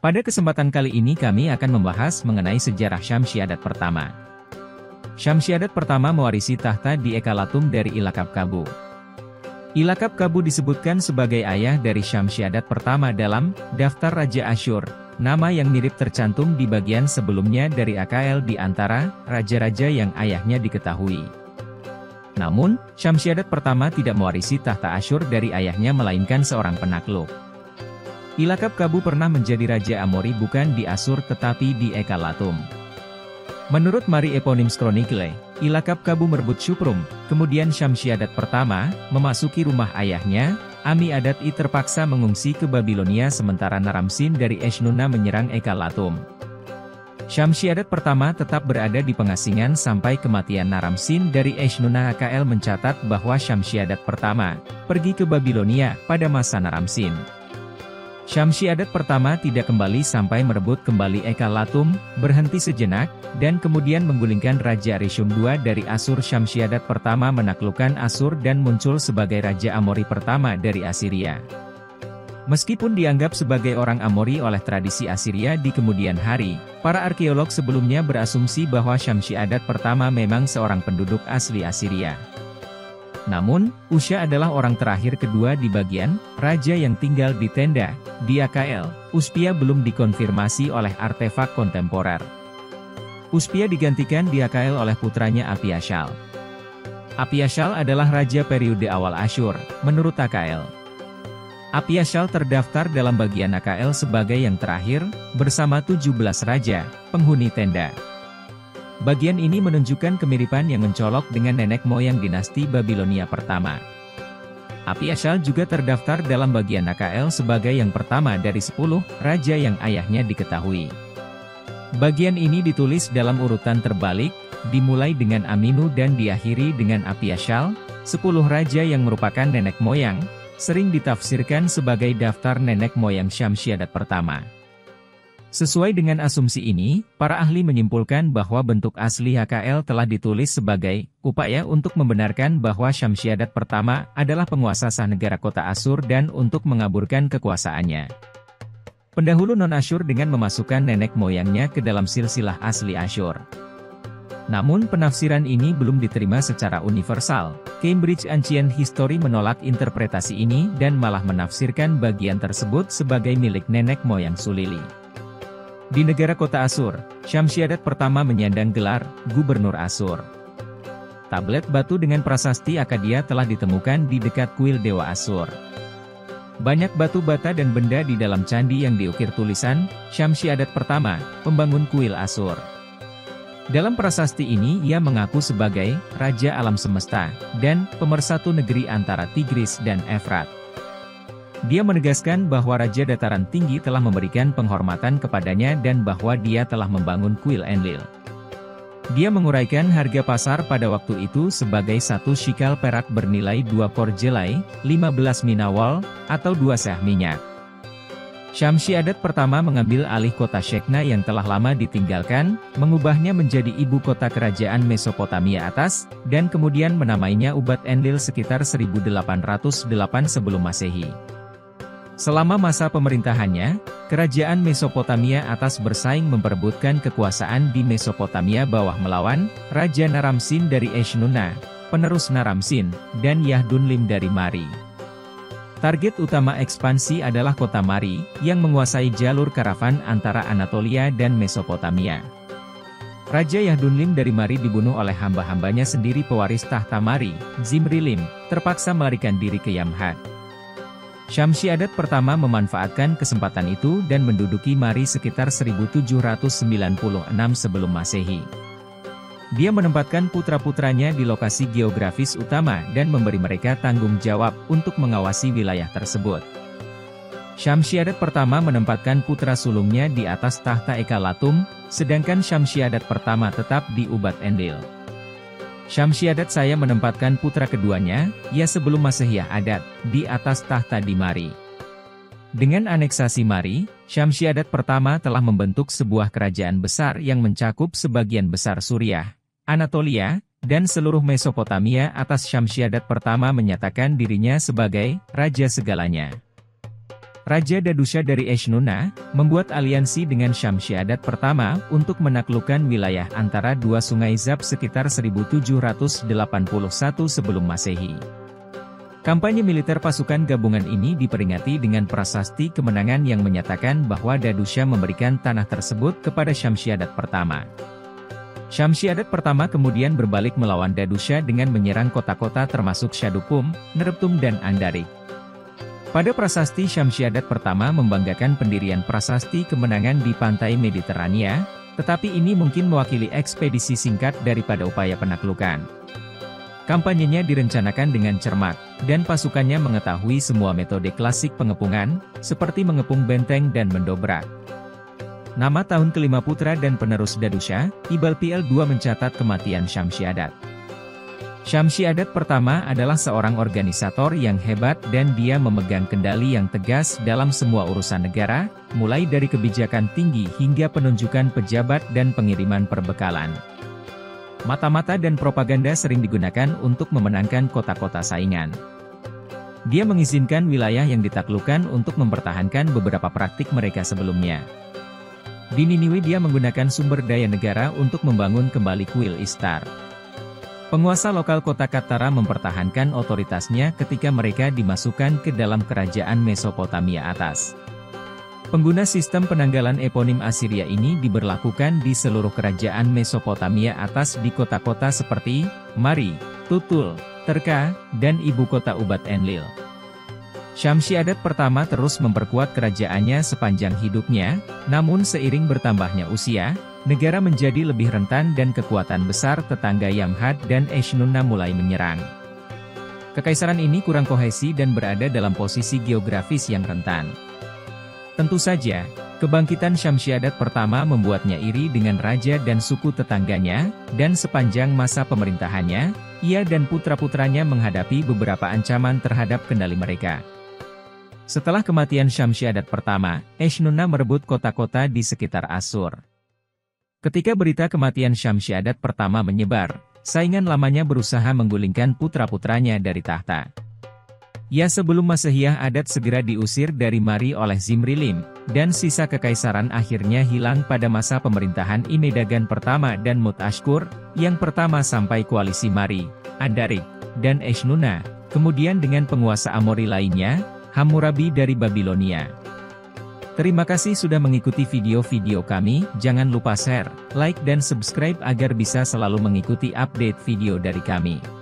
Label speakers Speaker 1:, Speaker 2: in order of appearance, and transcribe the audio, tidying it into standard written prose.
Speaker 1: Pada kesempatan kali ini kami akan membahas mengenai sejarah Syamsyiadat pertama. Syamsyiadat pertama mewarisi tahta di Ekalatum dari Ilaqab Qabu. Ilaqab Qabu disebutkan sebagai ayah dari Syamsyiadat pertama dalam Daftar Raja Asyur, nama yang mirip tercantum di bagian sebelumnya dari AKL di antara raja-raja yang ayahnya diketahui. Namun, Syamsyiadat pertama tidak mewarisi tahta Asyur dari ayahnya melainkan seorang penakluk. Ilaqab Qabu pernah menjadi Raja Amori bukan di Asur tetapi di Ekalatum. Menurut Mari Eponyms Chronicle, Ilaqab Qabu merebut Shuprum, kemudian Syamsyiadat pertama memasuki rumah ayahnya, Ami-Adad I terpaksa mengungsi ke Babilonia sementara Naram-Sin dari Eshnunna menyerang Ekalatum. Syamsyiadat pertama tetap berada di pengasingan sampai kematian Naram-Sin dari Eshnunna. AKL mencatat bahwa Syamsyiadat pertama pergi ke Babilonia pada masa Naram-Sin. Syamsyiadat pertama tidak kembali sampai merebut kembali Ekalatum, berhenti sejenak, dan kemudian menggulingkan Raja Rishum II dari Asur. Syamsyiadat pertama menaklukkan Asur dan muncul sebagai Raja Amori pertama dari Assyria. Meskipun dianggap sebagai orang Amori oleh tradisi Assyria di kemudian hari, para arkeolog sebelumnya berasumsi bahwa Syamsyiadat pertama memang seorang penduduk asli Assyria. Namun, Usha adalah orang terakhir kedua di bagian raja yang tinggal di tenda di AKL. Uspia belum dikonfirmasi oleh artefak kontemporer. Uspia digantikan di AKL oleh putranya Apiashal. Apiashal adalah raja periode awal Asyur, menurut AKL. Apiashal terdaftar dalam bagian AKL sebagai yang terakhir, bersama 17 raja, penghuni tenda. Bagian ini menunjukkan kemiripan yang mencolok dengan nenek moyang dinasti Babilonia pertama. Apiashal juga terdaftar dalam bagian AKL sebagai yang pertama dari 10 raja yang ayahnya diketahui. Bagian ini ditulis dalam urutan terbalik, dimulai dengan Aminu dan diakhiri dengan Apiashal, 10 raja yang merupakan nenek moyang, sering ditafsirkan sebagai daftar nenek moyang Syamsyiadat pertama. Sesuai dengan asumsi ini, para ahli menyimpulkan bahwa bentuk asli AKL telah ditulis sebagai upaya untuk membenarkan bahwa Syamsyiadat pertama adalah penguasa sah negara kota Asur dan untuk mengaburkan kekuasaannya. Pendahulu non-Asyur dengan memasukkan nenek moyangnya ke dalam silsilah asli Asyur. Namun penafsiran ini belum diterima secara universal. Cambridge Ancient History menolak interpretasi ini dan malah menafsirkan bagian tersebut sebagai milik nenek moyang Sulili. Di negara kota Asur, Syamsyiadat pertama menyandang gelar Gubernur Asur. Tablet batu dengan prasasti Akkadia telah ditemukan di dekat kuil Dewa Asur. Banyak batu bata dan benda di dalam candi yang diukir tulisan Syamsyiadat pertama, pembangun kuil Asur. Dalam prasasti ini ia mengaku sebagai Raja Alam Semesta, dan pemersatu negeri antara Tigris dan Efrat. Dia menegaskan bahwa Raja Dataran Tinggi telah memberikan penghormatan kepadanya dan bahwa dia telah membangun kuil Enlil. Dia menguraikan harga pasar pada waktu itu sebagai 1 shikal perak bernilai 2 kor jelai, 15 minawal, atau 2 seh minyak. Syamsyiadat pertama mengambil alih kota Shekna yang telah lama ditinggalkan, mengubahnya menjadi ibu kota kerajaan Mesopotamia atas, dan kemudian menamainya Ubat Enlil sekitar 1808 sebelum Masehi. Selama masa pemerintahannya, kerajaan Mesopotamia atas bersaing memperebutkan kekuasaan di Mesopotamia bawah melawan Raja Naram-Sin dari Eshnunna, penerus Naram-Sin, dan Yahdunlim dari Mari. Target utama ekspansi adalah kota Mari, yang menguasai jalur karavan antara Anatolia dan Mesopotamia. Raja Yahdunlim dari Mari dibunuh oleh hamba-hambanya sendiri. Pewaris tahta Mari, Zimrilim, terpaksa melarikan diri ke Yamhad. Syamsyiadat pertama memanfaatkan kesempatan itu dan menduduki Mari sekitar 1796 sebelum Masehi. Dia menempatkan putra-putranya di lokasi geografis utama dan memberi mereka tanggung jawab untuk mengawasi wilayah tersebut. Syamsyiadat pertama menempatkan putra sulungnya di atas tahta Ekalatum, sedangkan Syamsyiadat pertama tetap di Ubat Enlil. Syamsyiadat saya menempatkan putra keduanya, ya sebelum Masehi Adat, di atas tahta di Mari. Dengan aneksasi Mari, Syamsyiadat pertama telah membentuk sebuah kerajaan besar yang mencakup sebagian besar Suriah, Anatolia, dan seluruh Mesopotamia. Atas Syamsyiadat pertama menyatakan dirinya sebagai Raja segalanya. Raja Dadusha dari Eshnunna, membuat aliansi dengan Syamsyiadat pertama untuk menaklukkan wilayah antara dua sungai Zab sekitar 1781 sebelum Masehi. Kampanye militer pasukan gabungan ini diperingati dengan prasasti kemenangan yang menyatakan bahwa Dadusha memberikan tanah tersebut kepada Syamsyiadat pertama. Syamsyiadat pertama kemudian berbalik melawan Dadusha dengan menyerang kota-kota termasuk Shadupum, Nereptum dan Andarik. Pada prasasti Syamsyiadat pertama membanggakan pendirian prasasti kemenangan di pantai Mediterania, tetapi ini mungkin mewakili ekspedisi singkat daripada upaya penaklukan. Kampanyenya direncanakan dengan cermat, dan pasukannya mengetahui semua metode klasik pengepungan, seperti mengepung benteng dan mendobrak. Nama tahun kelima putra dan penerus Dadusha, Ibalpil II mencatat kematian Syamsyiadat. Syamsyiadat pertama adalah seorang organisator yang hebat dan dia memegang kendali yang tegas dalam semua urusan negara, mulai dari kebijakan tinggi hingga penunjukan pejabat dan pengiriman perbekalan. Mata-mata dan propaganda sering digunakan untuk memenangkan kota-kota saingan. Dia mengizinkan wilayah yang ditaklukkan untuk mempertahankan beberapa praktik mereka sebelumnya. Di Niniwe dia menggunakan sumber daya negara untuk membangun kembali kuil Ishtar. Penguasa lokal kota Katara mempertahankan otoritasnya ketika mereka dimasukkan ke dalam kerajaan Mesopotamia atas. Pengguna sistem penanggalan eponim Assyria ini diberlakukan di seluruh kerajaan Mesopotamia atas di kota-kota seperti Mari, Tutul, Terka, dan ibu kota Ubat Enlil. Syamsyiadat pertama terus memperkuat kerajaannya sepanjang hidupnya, namun seiring bertambahnya usia, negara menjadi lebih rentan dan kekuatan besar tetangga Yamhad dan Eshnunna mulai menyerang. Kekaisaran ini kurang kohesi dan berada dalam posisi geografis yang rentan. Tentu saja, kebangkitan Syamsyiadat pertama membuatnya iri dengan raja dan suku tetangganya, dan sepanjang masa pemerintahannya, ia dan putra-putranya menghadapi beberapa ancaman terhadap kendali mereka. Setelah kematian Syamsyiadat pertama, Eshnunna merebut kota-kota di sekitar Asur. Ketika berita kematian Syamsyiadat pertama menyebar, saingan lamanya berusaha menggulingkan putra-putranya dari tahta. Ya sebelum Masehiyah Adat segera diusir dari Mari oleh Zimrilim, dan sisa kekaisaran akhirnya hilang pada masa pemerintahan Imedagan pertama dan Mutashkur, yang pertama sampai koalisi Mari, Andarik, dan Eshnunna, kemudian dengan penguasa Amori lainnya, Hammurabi dari Babilonia. Terima kasih sudah mengikuti video-video kami, jangan lupa share, like dan subscribe agar bisa selalu mengikuti update video dari kami.